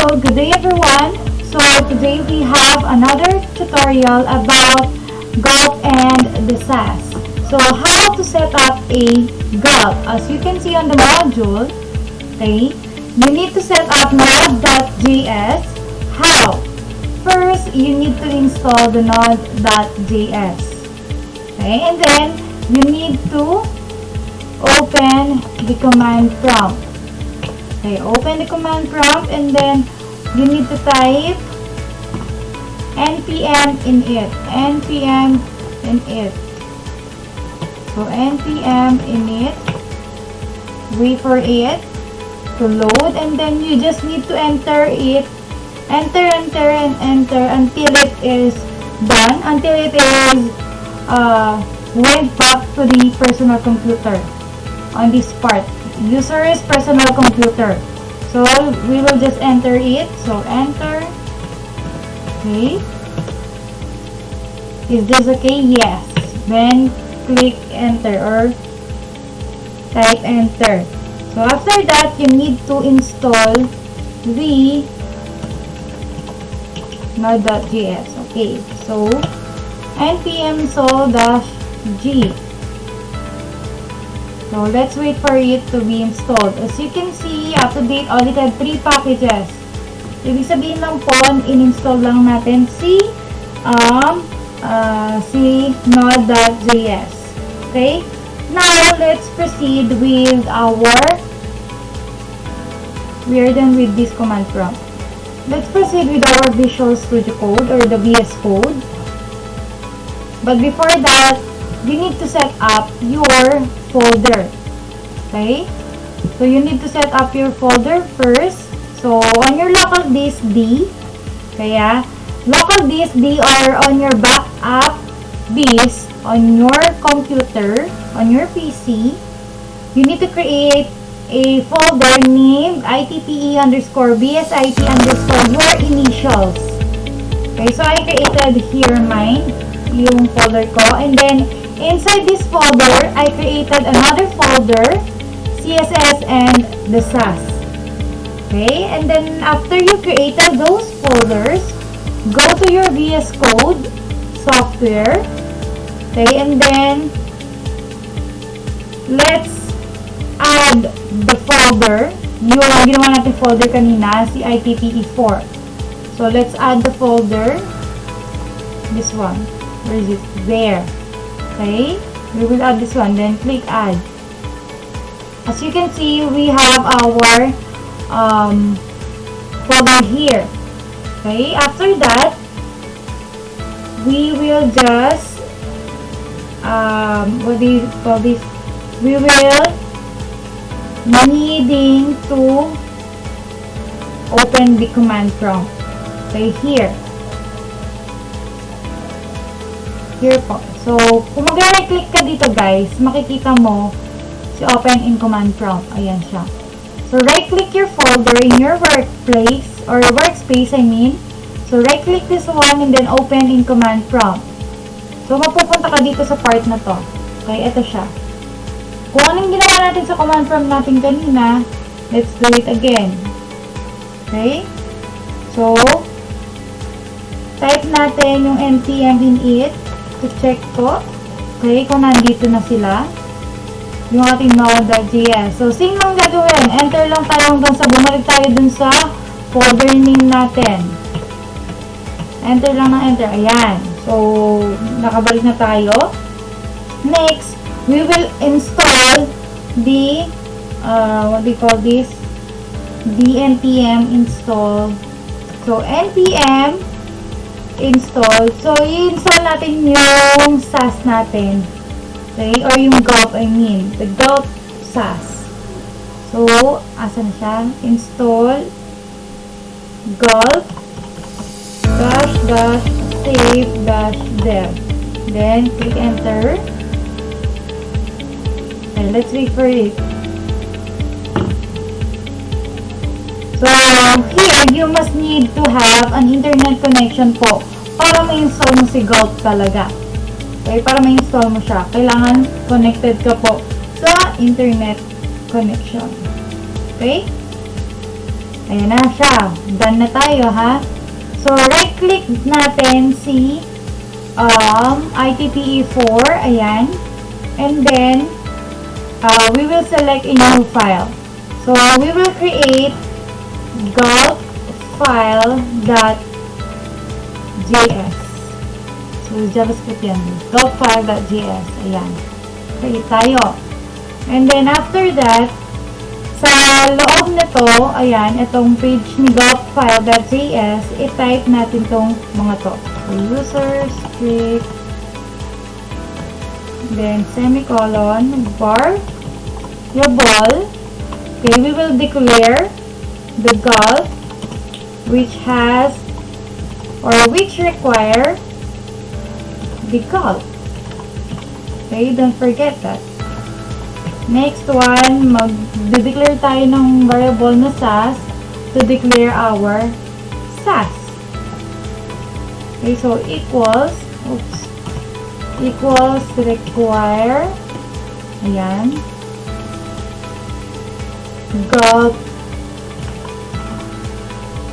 So, good day everyone. So, today we have another tutorial about Gulp and Sass. So, how to set up a Gulp. As you can see on the module, okay, you need to set up node.js. How? First, you need to install the node.js. Okay, and then you need to open the command prompt. Okay, open the command prompt and then you need to type npm init. npm init. So, npm init. Wait for it to load and then you just need to enter it. Enter and enter until it is done. Until it is went back to the personal computer on this part. User's personal computer. So, we will just enter it. So, enter. Okay. Is this okay? Yes. Then, click enter or type enter. So, after that, you need to install the node.js. Okay. So, npm install-g. So, let's wait for it to be installed. As you can see, up to date, audited 3 packages. Ibig sabihin lang po, in-install lang natin si node.js. Okay? Now, let's proceed with we are done with this command prompt. Let's proceed with our Visual Studio Code or the VS Code. But before that, you need to set up your folder. Okay? So, you need to set up your folder first. So, on your local disk D, kaya, local disk D or on your backup disk on your computer, on your PC, you need to create a folder named ITPE_BSIT_ your initials. Okay, so I created here mine, yung folder ko, and then inside this folder, I created another folder, CSS and the Sass. Okay, and then after you created those folders, go to your VS Code software. Okay, and then let's add the folder. Yung ginawa natin folder kanina, si ITPE4. So, let's add the folder. This one. Where is it? There. Okay, we will add this one, then click add. As you can see, we have our folder here. Okay, after that, we will just what do you call this? We will needing to open the command prompt. Okay, here po. So, kung mag-right-click ka dito guys, makikita mo si open in command prompt. Ayan siya. So, right-click your folder in your workplace or workspace, I mean. So, right-click this one and then open in command prompt. So, mapupunta ka dito sa part na to. Okay, ito siya. Kung anong ginawa natin sa command prompt natin kanina, let's do it again. Okay? So, type natin yung npm init. To check ko. Okay, kung nandito na sila. Yung ating node.js. So, same lang gagawin. Enter lang tayo hanggang sa bumalik tayo dun sa folder name natin. Enter lang ng enter. Ayan. So, nakabalik na tayo. Next, we will install the, what do you call this? The npm install. So, npm install. So, i-install natin yung Sass natin. Okay? Or yung Gulp, I mean. The Gulp Sass. So, asan siya? Install Gulp --save-dev. Then, click enter. Okay, let's wait for it. So, here, you must need to have an internet connection po para ma-install mo si Gulp talaga. Okay, para ma-install mo siya, kailangan connected ka po sa internet connection. Okay? Ayan na siya. Done na tayo, ha? So, right-click natin si ITPE4. Ayan. And then, we will select a new file. So, we will create gulp file.js. So, JavaScript yan. Gulp file.js. Ayan. Create tayo. And then, after that, sa loob nito, ayan, itong page ni gulp.file.js, i-type natin tong mga to. So, user, script, then semicolon, variable. Okay, we will declare the gulp which has or which require the gulp. Okay, don't forget that. Next one, mag-declare tayo ng variable na Sass to declare our Sass. Okay, so equals require, ayan, gulp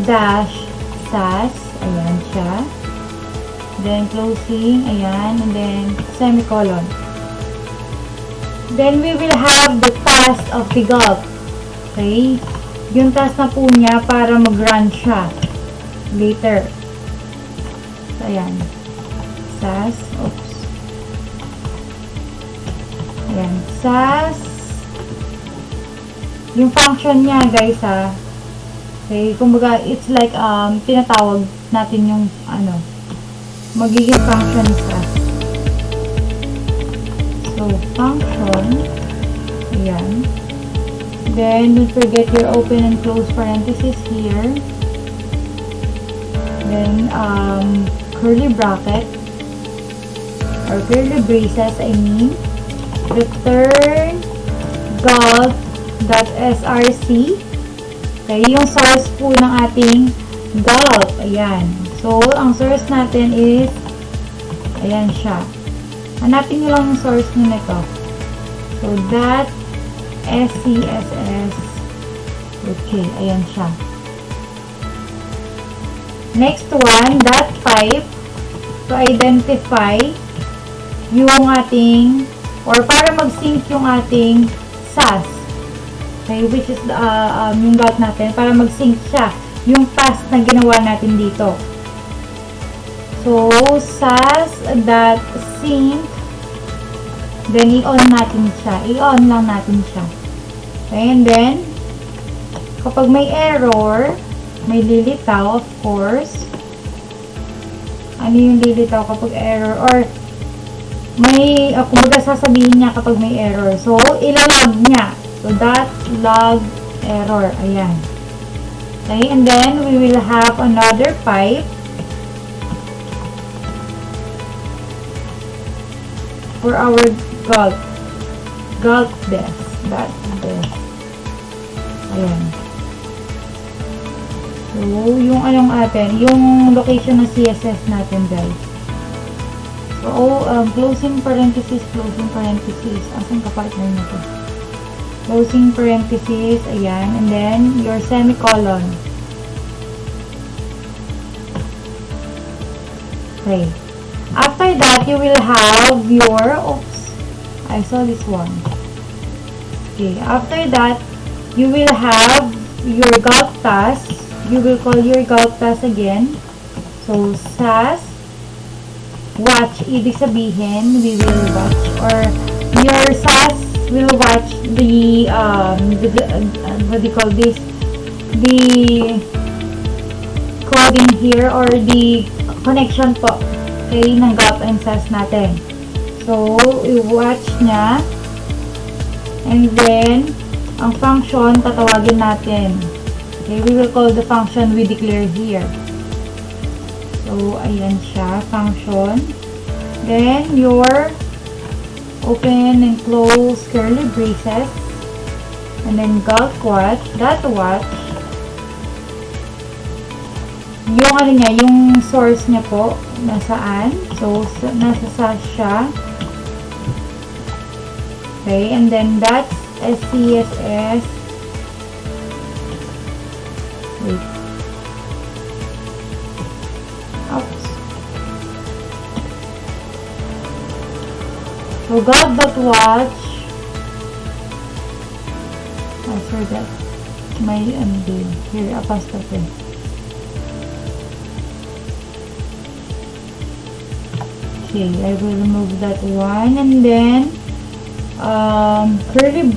dash Sass, ayan siya. Then closing, ayan, and then semicolon. Then, we will have the task of the gulp. Okay? Yung task na po niya para mag-run siya later. So, ayan. Sass. Oops. Ayan. Sass. Yung function niya, guys, ha. Okay? Kumbaga, it's like, tinatawag natin yung, magiging function ni Sass. So, function, ayan. Then, don't forget your open and close parenthesis here. Then, curly bracket, or curly braces, I mean. Return gulp.src. Okay, yung source po ng ating gulp. Ayan. So, ang source natin is, ayan siya. Hanapin nyo lang yung source nyo nito. So, .scss. Okay, ayan siya. Next one, .pipe to identify yung ating, or para mag-sync yung ating Sass. Okay, which is yung gulp natin, para mag-sync siya yung task na ginawa natin dito. So, Sass.sync, then i-on natin siya. I-on lang natin siya. Okay, and then, kapag may error, may lilitaw, of course. Ano yung lilitaw kapag error? Or, may, kumbaga sasabihin niya kapag may error. So, ilalog niya. So, .log error. Ayan. Okay, and then, we will have another pipe for our gulp des. Ayan. So, yung anong atin, yung location ng CSS natin, guys. So, closing parenthesis. Asan ka partner na to? Closing parenthesis, ayan. And then, your semicolon. Okay. After that, you will have your, I saw this one. Okay, after that, you will have your gulp task. You will call your gulp task again. So, Sass, watch, ibig sabihin, we will watch, or your Sass will watch the, what do you call this? The coding here, or the connection po. Okay, ng Gulp and Sass natin. So, i-watch niya. And then, ang function, tatawagin natin. Okay, we will call the function we declare here. So, ayan siya, function. Then, your open and close curly braces. And then, gulp watch, .watch. Yung ano niya, yung source niya po, nasaan? So, nasa Sass siya. Okay, and then that's SCSS Wait. Oops. So gulp.watch. I forgot my ending. Here, apostrophe. Okay, I will remove that one, and then curly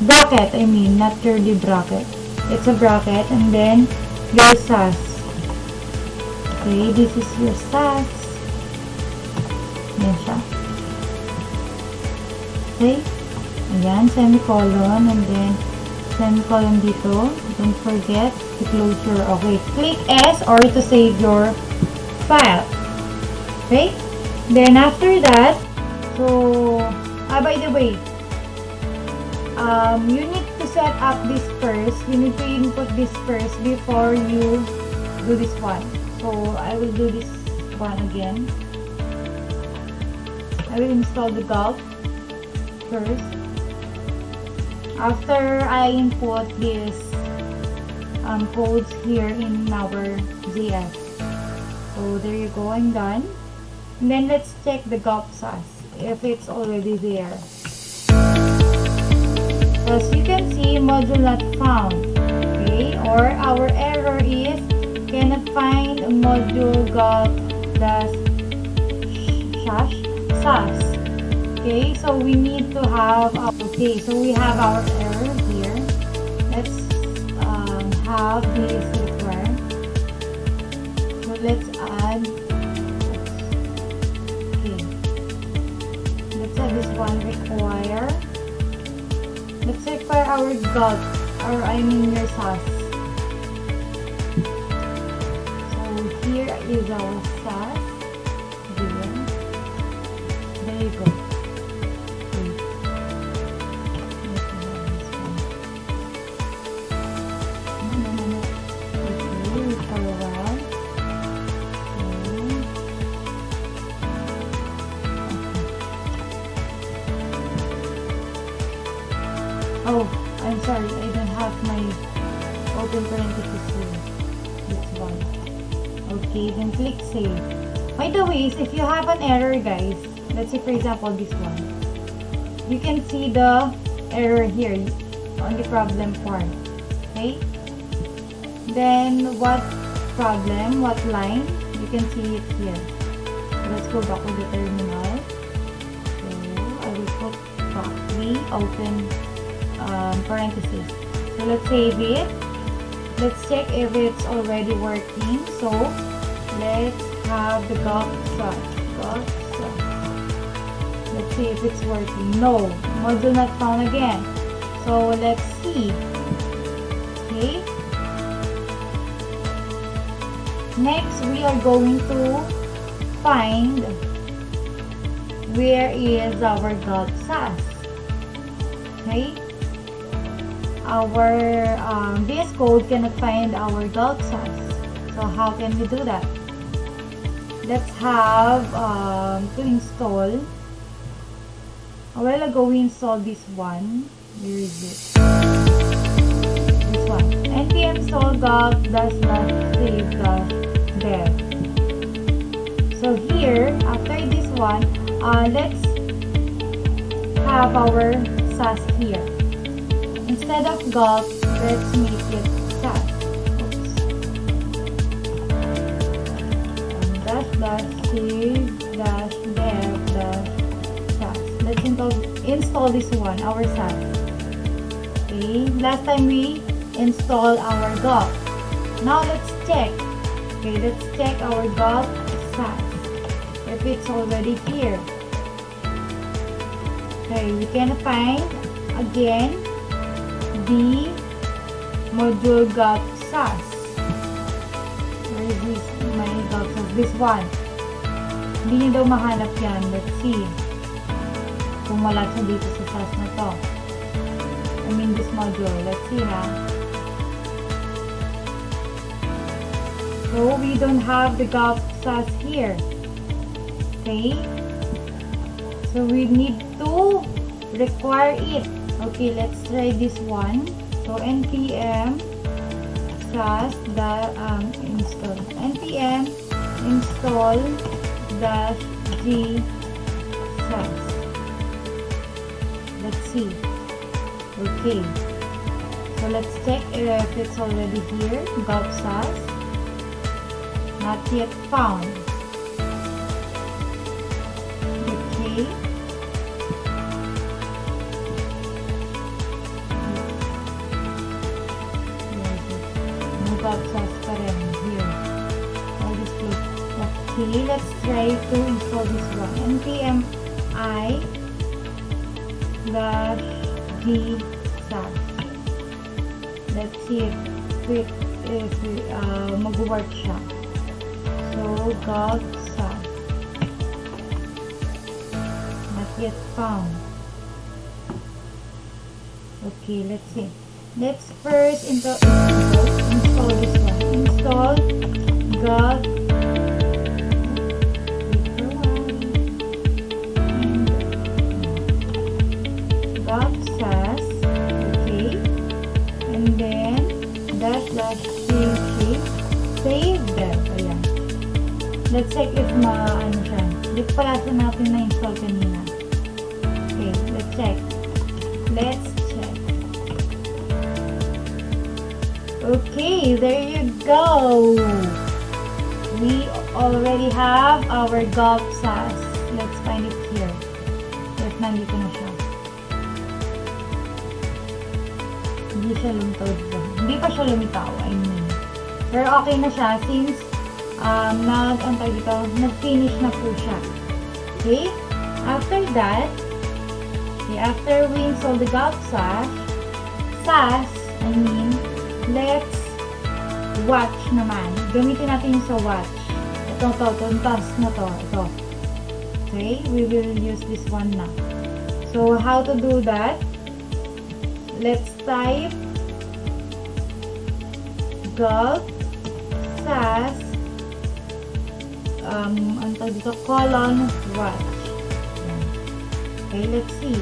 bracket, I mean, not curly bracket. It's a bracket, and then your sass. Okay, this is your sass. Yan siya. Okay, ayan, semicolon, and then semicolon dito. Don't forget to close your, okay, click S or to save your file. Okay, then after that, so by the way, you need to set up this first. You need to input this first before you do this one. So I will do this one again. I will install the Gulp first. After I input this codes here in our ZS. So there you go, I'm done. And then let's check the Gulp Sass if it's already there. As you can see, module not found. Okay, or our error is cannot find a module Gulp Sass. Okay, so we need to have okay, so we have our error here. Let's have this require. So let's add. Okay, let's have this one require. Let's require our Gulp, or I mean your Sass. So here is our Sass. There you go. Oh, I'm sorry, I don't have my open parenthesis here. This one. Okay, then click save. By the way, if you have an error, guys, let's say for example this one, you can see the error here on the problem part. Okay? Then what problem, what line, you can see it here. So let's go back to the terminal. So I will put factory open parenthesis. So let's save it. Let's check if it's already working. So let's have the Gulp Sass. Let's see if it's working. No, module not found again. So let's see. Okay. Next, we are going to find where is our Gulp Sass. Okay. Our VS Code cannot find our Gulp Sass. So how can we do that? Let's have to install. A while ago we installed this one. Where is it? This one. npm install gulp does not save dev. So here, after this one, let's have our Sass here. Instead of Gulp, let's make it Sass. Oops. Save dev Sass. Let's install this one, our Sass. Okay, last time we installed our Gulp. Now let's check. Okay, let's check our Gulp Sass if it's already here. Okay, we can find again the module Gulp Sass. Where is this? My Gulp Sass. This one. Hindi niyo daw mahanap yan. Let's see. Kung wala siya dito sa Sass na to. I mean this module. Let's see ha. So we don't have the Gulp Sass here. Okay. So we need to require it. Okay, let's try this one. So npm sass install npm install dash g sass. Let's see. Okay, so let's check if it's already here. Gulp sass, not yet found. Okay, no gulp sass pa rin here. All this place. Okay, let's try to install this one. npm I dash g sass. Let's see if mag-work siya. So, gulp sass. Not yet found. Okay, let's see. Let's first install this one. Install gulp sass. Okay, and then dash save that. Ayan. Let's check if ano siya. Dito pala sa natin na-install kanina. Okay, let's check. Okay, there you go. We already have our gulp sass. Let's find it here. Yes, nandito na siya. Hindi siya lumitaw dito. Hindi pa siya lumitaw, I mean. Pero okay na siya since nag-finish na po siya. Okay? After that, after we install the gulp sass, let's watch naman. Gamitin natin yung sa watch. Itong task na to. Ito. Okay? We will use this one na. So, how to do that? Let's type gulp sass colon watch. Okay, let's see.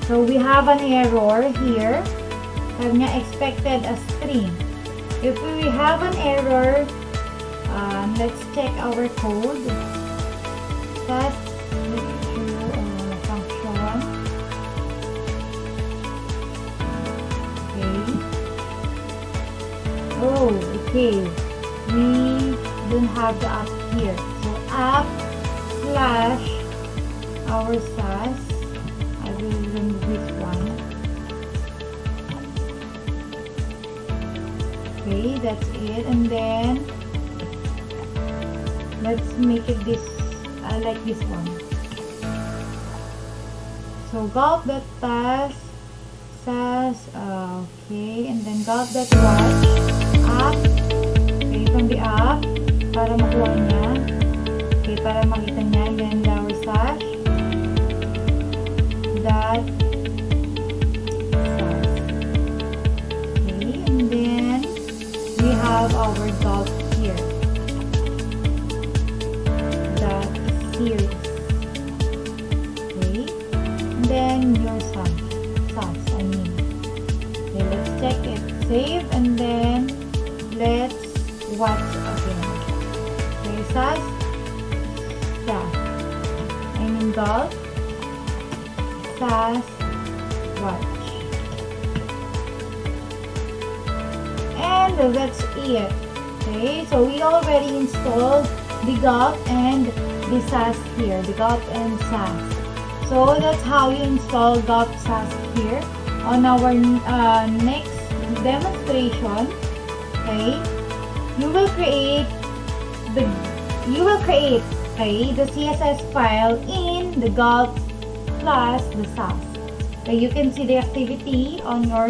So we have an error here. Sabi niya expected a string. If we have an error, let's check our code. Sass function. Okay. Oh, okay. We don't have the app here. So app slash our sass. I will remove this one. Okay, that's it. And then let's make it this like this one. So gulp.sass okay, and then gulp.watch app. Okay, from the app para makuha niya. Okay, para makita niya. And then our sass that sass. Okay, and then we have our gulp here. That series. Okay, and then your sass. Okay, let's check it. Save and then let's watch again. Okay, sass. Gulp sass watch, and that's it. Okay, so we already installed the gulp and the sass here, the gulp and sass. So that's how you install gulp sass here. On our next demonstration, okay, you will create the CSS file in the gulp plus the sass. Okay, you can see the activity on your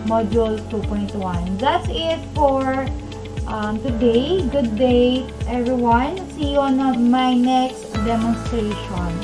module 2.1. That's it for today. Good day, everyone. See you on my next demonstration.